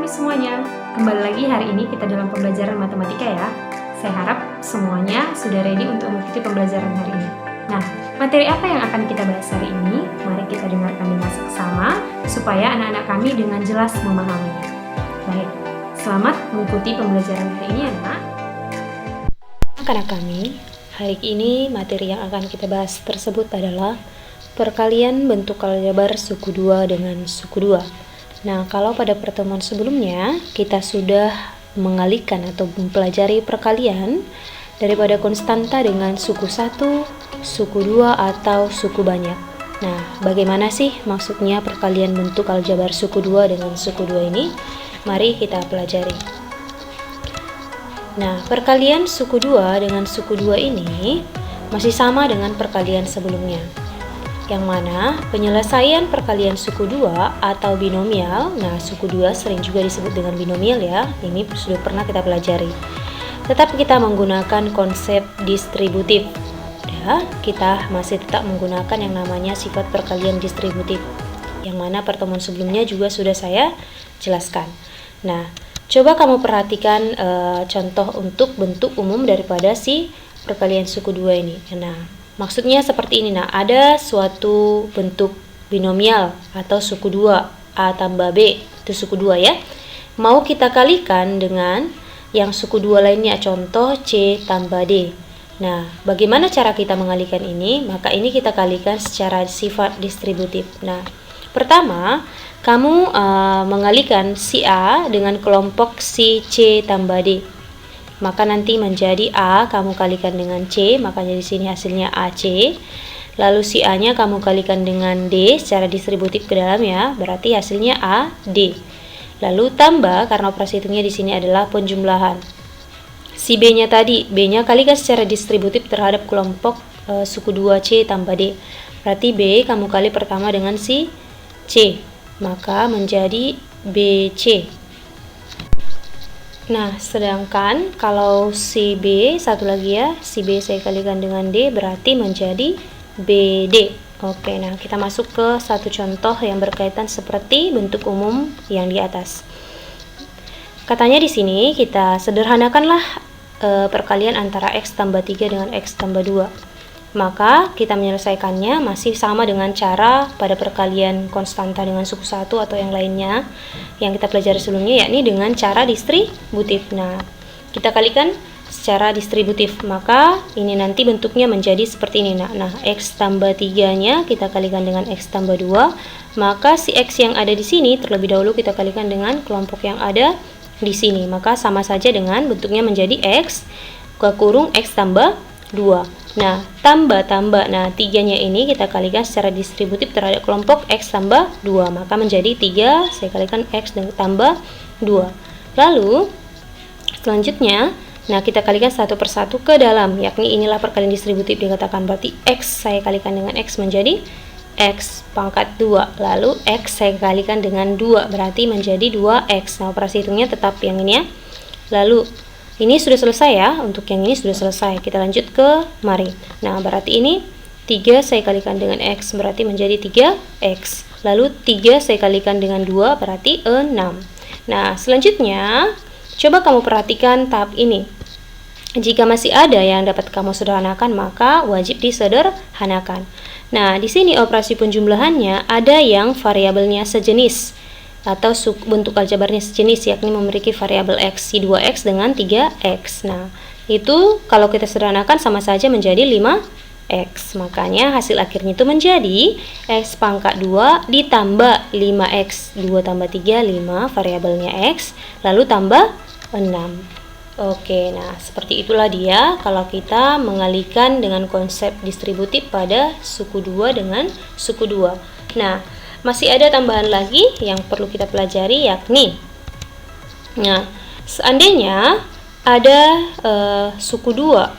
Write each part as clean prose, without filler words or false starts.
semuanya, kembali lagi hari ini kita dalam pembelajaran matematika ya. Saya harap semuanya sudah ready untuk mengikuti pembelajaran hari ini. Nah, materi apa yang akan kita bahas hari ini? Mari kita dengarkan dengan seksama supaya anak-anak kami dengan jelas memahaminya. Baik, selamat mengikuti pembelajaran hari ini anak. Anak-anak kami, hari ini materi yang akan kita bahas tersebut adalah perkalian bentuk aljabar suku 2 dengan suku 2. Nah, kalau pada pertemuan sebelumnya kita sudah mengalihkan atau mempelajari perkalian daripada konstanta dengan suku 1, suku 2, atau suku banyak. Nah, bagaimana sih maksudnya perkalian bentuk aljabar suku 2 dengan suku 2 ini? Mari kita pelajari. Nah, perkalian suku 2 dengan suku 2 ini masih sama dengan perkalian sebelumnya, yang mana penyelesaian perkalian suku 2 atau binomial. Nah, suku 2 sering juga disebut dengan binomial ya, ini sudah pernah kita pelajari. Tetap kita menggunakan konsep distributif ya, kita masih tetap menggunakan yang namanya sifat perkalian distributif, yang mana pertemuan sebelumnya juga sudah saya jelaskan. Nah, coba kamu perhatikan contoh untuk bentuk umum daripada si perkalian suku 2 ini. Nah, maksudnya seperti ini. Nah, ada suatu bentuk binomial atau suku 2, A tambah B, itu suku 2 ya. Mau kita kalikan dengan yang suku 2 lainnya, contoh C tambah D. Nah, bagaimana cara kita mengalihkan ini? Maka ini kita kalikan secara sifat distributif. Nah, pertama, kamu mengalihkan si A dengan kelompok si C tambah D. Maka nanti menjadi A kamu kalikan dengan C, makanya di sini hasilnya AC. Lalu si A-nya kamu kalikan dengan D secara distributif ke dalam ya, berarti hasilnya AD. Lalu tambah, karena operasi hitungnya di sini adalah penjumlahan. Si B-nya tadi, B-nya kalikan secara distributif terhadap kelompok suku 2C tambah D. Berarti B kamu kali pertama dengan si C, maka menjadi BC. Nah, sedangkan kalau si B, satu lagi ya, si B saya kalikan dengan D, berarti menjadi BD. Oke, nah kita masuk ke satu contoh yang berkaitan seperti bentuk umum yang di atas. Katanya di sini kita sederhanakanlah perkalian antara X tambah 3 dengan X tambah 2. Maka kita menyelesaikannya masih sama dengan cara pada perkalian konstanta dengan suku 1 atau yang lainnya yang kita pelajari sebelumnya, yakni dengan cara distributif. Nah, kita kalikan secara distributif, maka ini nanti bentuknya menjadi seperti ini. Nah, X tambah 3-nya kita kalikan dengan X tambah 2, maka si X yang ada di sini terlebih dahulu kita kalikan dengan kelompok yang ada di sini, maka sama saja dengan bentuknya menjadi X kurung X tambah 2. Nah, tambah. Nah, 3-nya ini kita kalikan secara distributif terhadap kelompok X tambah 2. Maka menjadi 3, saya kalikan X dengan tambah 2. Lalu, selanjutnya, nah kita kalikan satu persatu ke dalam. Yakni inilah perkalian distributif dikatakan. Berarti X saya kalikan dengan X menjadi X pangkat 2. Lalu X saya kalikan dengan 2. Berarti menjadi 2X. Nah, operasi hitungnya tetap yang ini ya. Lalu, ini sudah selesai ya, untuk yang ini sudah selesai. Kita lanjut ke mari. Nah, berarti ini 3 saya kalikan dengan X, berarti menjadi 3X. Lalu 3 saya kalikan dengan 2, berarti 6. Nah, selanjutnya, coba kamu perhatikan tahap ini. Jika masih ada yang dapat kamu sederhanakan, maka wajib disederhanakan. Nah, di sini operasi penjumlahannya ada yang variabelnya sejenis atau bentuk aljabarnya sejenis, yakni memiliki variabel X, si 2X dengan 3X. Nah, itu kalau kita sederhanakan sama saja menjadi 5X. Makanya hasil akhirnya itu menjadi X pangkat 2 ditambah 5X. 2 tambah 3, 5, variabelnya X, lalu tambah 6. Oke, nah seperti itulah dia kalau kita mengalihkan dengan konsep distributif pada suku 2 dengan suku 2. Nah, masih ada tambahan lagi yang perlu kita pelajari, yakni nah, seandainya ada suku 2.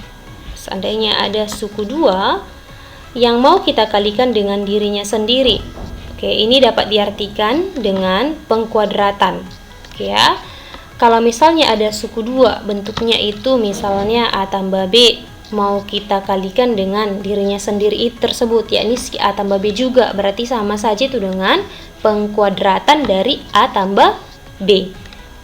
Seandainya ada suku 2 yang mau kita kalikan dengan dirinya sendiri. Oke, ini dapat diartikan dengan pengkuadratan. Oke ya. Kalau misalnya ada suku 2, bentuknya itu misalnya A tambah B, mau kita kalikan dengan dirinya sendiri tersebut, yakni si A tambah B juga, berarti sama saja itu dengan pengkuadratan dari A tambah B.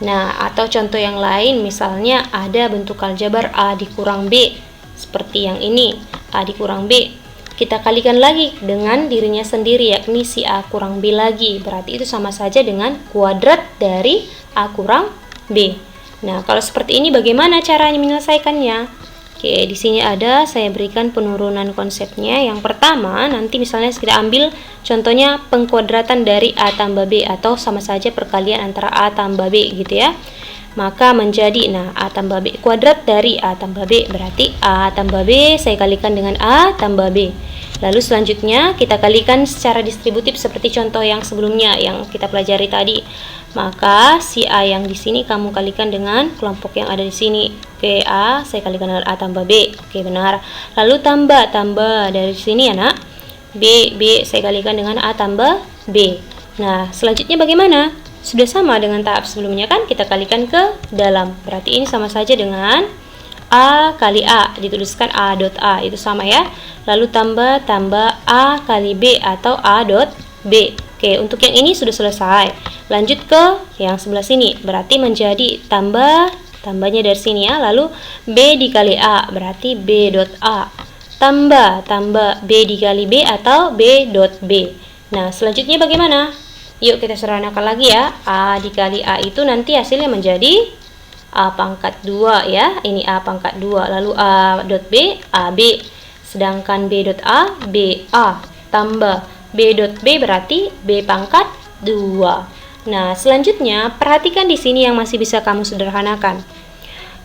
Nah, atau contoh yang lain misalnya ada bentuk aljabar A dikurang B seperti yang ini, A dikurang B. Kita kalikan lagi dengan dirinya sendiri, yakni si A kurang B lagi. Berarti itu sama saja dengan kuadrat dari A kurang B. Nah, kalau seperti ini bagaimana caranya menyelesaikannya? Oke, di sini ada saya berikan penurunan konsepnya. Yang pertama, nanti misalnya kita ambil contohnya pengkuadratan dari A tambah B atau sama saja perkalian antara A tambah B gitu ya. Maka menjadi, nah, A tambah B kuadrat dari A tambah B berarti A tambah B saya kalikan dengan A tambah B. Lalu selanjutnya kita kalikan secara distributif seperti contoh yang sebelumnya yang kita pelajari tadi. Maka si A yang di sini kamu kalikan dengan kelompok yang ada di sini. Oke, A saya kalikan dengan A tambah B. Oke, benar. Lalu tambah dari sini ya, Nak. B saya kalikan dengan A tambah B. Nah, selanjutnya bagaimana? Sudah sama dengan tahap sebelumnya kan? Kita kalikan ke dalam. Berarti ini sama saja dengan A kali A, dituliskan A dot A, itu sama ya. Lalu tambah A kali B atau A dot B. Oke, untuk yang ini sudah selesai. Lanjut ke yang sebelah sini, berarti menjadi tambahnya dari sini ya. Lalu B dikali A, berarti B dot A. Tambah B dikali B atau B dot B. Nah, selanjutnya bagaimana? Yuk kita sederhanakan lagi ya. A dikali A itu nanti hasilnya menjadi A pangkat 2 ya. Ini A pangkat 2. Lalu A dot B, AB. Sedangkan B dot A, BA. Tambah B dot B berarti B pangkat 2. Nah, selanjutnya perhatikan di sini yang masih bisa kamu sederhanakan.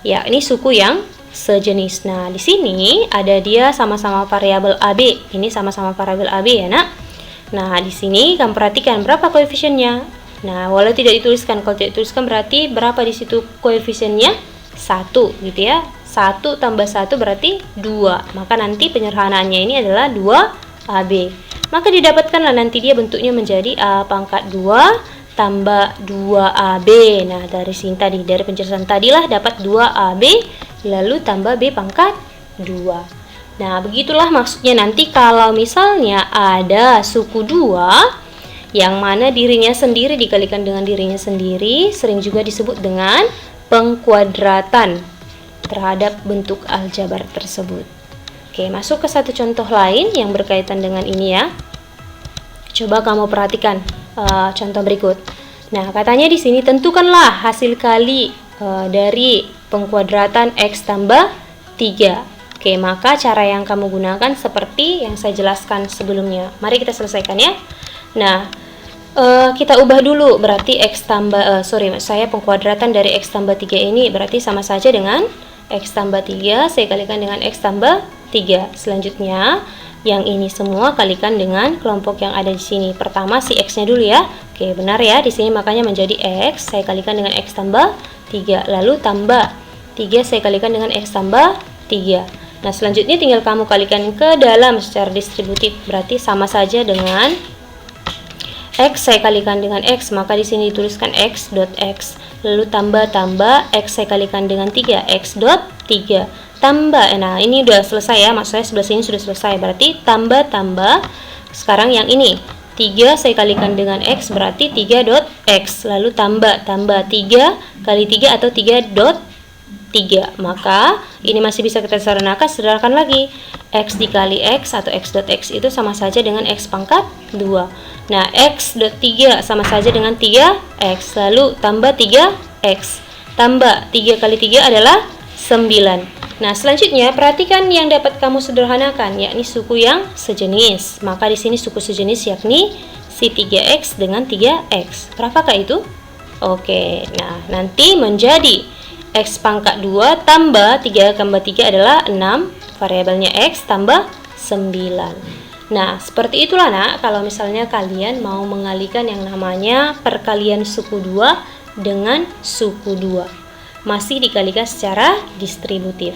Ya, ini suku yang sejenis. Nah, di sini ada dia sama-sama variabel AB. Ini sama-sama variabel AB ya, Nak. Nah, di sini kamu perhatikan berapa koefisiennya. Nah, walau tidak dituliskan, kalau tidak dituliskan berarti berapa di situ koefisiennya? 1 gitu ya. 1 tambah 1 berarti 2. Maka nanti penyederhanaannya ini adalah 2AB. Maka didapatkanlah nanti dia bentuknya menjadi A pangkat 2 tambah 2AB. Nah, dari sini tadi, dari penjelasan tadilah dapat 2AB lalu tambah B pangkat 2. Nah, begitulah maksudnya nanti kalau misalnya ada suku 2 yang mana dirinya sendiri dikalikan dengan dirinya sendiri, sering juga disebut dengan pengkuadratan terhadap bentuk aljabar tersebut. Oke, masuk ke satu contoh lain yang berkaitan dengan ini ya. Coba kamu perhatikan contoh berikut. Nah, katanya di sini tentukanlah hasil kali dari pengkuadratan X tambah 3. Oke, maka cara yang kamu gunakan seperti yang saya jelaskan sebelumnya. Mari kita selesaikan ya. Nah, kita ubah dulu. Berarti X tambah, pengkuadratan dari X tambah 3 ini berarti sama saja dengan X tambah 3, saya kalikan dengan X tambah 3. Selanjutnya, yang ini semua kalikan dengan kelompok yang ada di sini. Pertama si X-nya dulu ya. Oke, benar ya. Di sini makanya menjadi X, saya kalikan dengan X tambah 3. Lalu tambah 3, saya kalikan dengan X tambah 3. Nah, selanjutnya tinggal kamu kalikan ke dalam secara distributif. Berarti sama saja dengan X saya kalikan dengan X, maka di sini dituliskan X dot X. Lalu tambah X saya kalikan dengan 3, X dot 3. Tambah, nah ini udah selesai ya, maksud saya sebelah sini sudah selesai. Berarti tambah. Sekarang yang ini 3 saya kalikan dengan X berarti 3 dot X. Lalu tambah 3 kali 3 atau 3 dot 3. Maka ini masih bisa kita sederhanakan lagi. X dikali X atau X dot X itu sama saja dengan X pangkat 2. Nah, X dot 3 sama saja dengan 3X. Lalu tambah 3X. Tambah 3 kali 3 adalah 9. Nah, selanjutnya perhatikan yang dapat kamu sederhanakan, yakni suku yang sejenis. Maka di sini suku sejenis yakni si 3X dengan 3X. Berapakah itu? Oke, nah nanti menjadi X pangkat 2 tambah 3 tambah 3 adalah 6, variabelnya X tambah 9. Nah, seperti itulah Nak, kalau misalnya kalian mau mengalihkan yang namanya perkalian suku 2 dengan suku 2. Masih dikalikan secara distributif.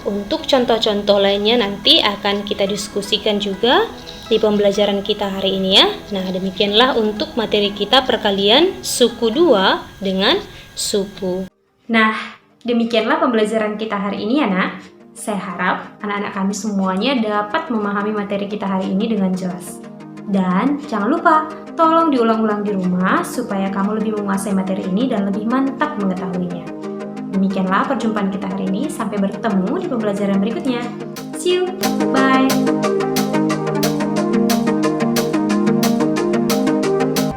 Untuk contoh-contoh lainnya nanti akan kita diskusikan juga di pembelajaran kita hari ini ya. Nah, demikianlah untuk materi kita perkalian suku 2 dengan suku. Nah, demikianlah pembelajaran kita hari ini ya Nak. Saya harap anak-anak kami semuanya dapat memahami materi kita hari ini dengan jelas. Dan jangan lupa, tolong diulang-ulang di rumah supaya kamu lebih menguasai materi ini dan lebih mantap mengetahuinya. Demikianlah perjumpaan kita hari ini, sampai bertemu di pembelajaran berikutnya. See you, bye!